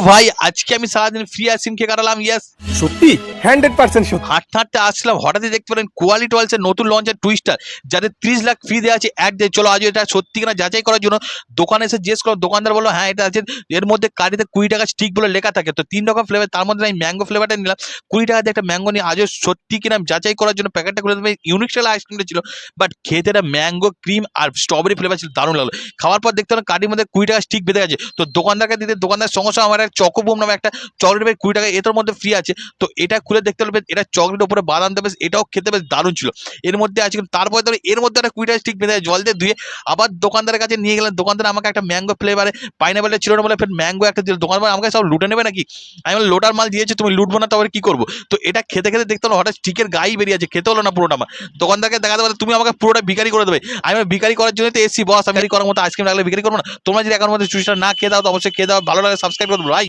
ভাই আজকে আমি সারাদিন ফ্রি আইসক্রিম খেয়ে কাটালাম। ইয়েস, সত্যি 100% সত্যি। হাঁটতে হাঁটতে আসলাম, হঠাৎই দেখতে পেলেন কোয়ালিটি ওয়ালসের নতুন লঞ্চের টুইস্টার, যাদের 30 লাখ ফ্রি দেওয়া আছে অ্যাড দিয়ে। চলো আজ এটা সত্যি কিনা যাচাই করার জন্য দোকানে এসে জিজ্ঞেস করো, দোকানদার বললো হ্যাঁ এটা আছে। এর মধ্যে কারিতে 20 টাকা স্টিক বলে লেখা থাকে। তো 3 রকম ফ্লেভার, তার মধ্যে আমি ম্যাঙ্গো ফ্লেভারটা নিলাম। 20 টাকা দিয়ে একটা ম্যাঙ্গো নিয়ে আজও সত্যি কিনা যাচাই করার জন্য প্যাকেটটা খুলে দেবে। ইউনিক স্টাইল আইসক্রিমটা ছিল, বাট খেতে এটা ম্যাঙ্গো ক্রিম আর স্ট্রবেরি ফ্লেভার ছিল, দারুণ লাগলো। খাওয়ার পর দেখতে পেলাম কারির মধ্যে 20 টাকা স্টিক বেঁধে গেছে। তো দোকানদারকে দিতে, দোকানদার সঙ্গে সঙ্গে আমার একটা চকোবুম নামে একটা চকলেট 20 টাকা এটার মধ্যে ফ্রি আছে। তো এটা খুলে দেখতে পারবেন, এটা চকলেট উপরে বাদাম দেবে, এটাও খেতে বেশ দারুণ ছিল। এর মধ্যে আছে কিন্তু তারপরে ধরে এর মধ্যে একটা 20 টাকা স্টিক বেঁধে জল দিয়ে ধুয়ে আবার দোকানদারের কাছে নিয়ে গেলেন। দোকানদার আমাকে একটা ম্যাঙ্গো ফ্লেভারে পাইনাপেলটা ছিল না বলে ফের ম্যাঙ্গো একটা দিল। দোকানদার আমাকে সব লুটে নেবে নাকি? আমি বললাম লোটার মাল দিয়েছে, তুমি লুটবো না তো আবার কি করবো? তো এটা খেতে খেতে দেখতে হলো হঠাৎ স্টিকের গায়ে বেরিয়ে আছে, খেতে হলো না পুরোটা আমার। দোকানদারকে দেখাতে পারে তুমি আমাকে পুরোটা ভিখারি করে দেবে। আমি বললাম, ভিখারি করার জন্য তো এসছি বস, আমি ভিখারি করার মতো আইসক্রিম লাগলে ভিখারি করবো না? তোমরা যদি এখন মধ্যে চুষটা না খেয়ে দাও তো অবশ্যই খেয়ে দাও। ভালো লাগে সাবস্ক্রাইব করে দেবো ভাই।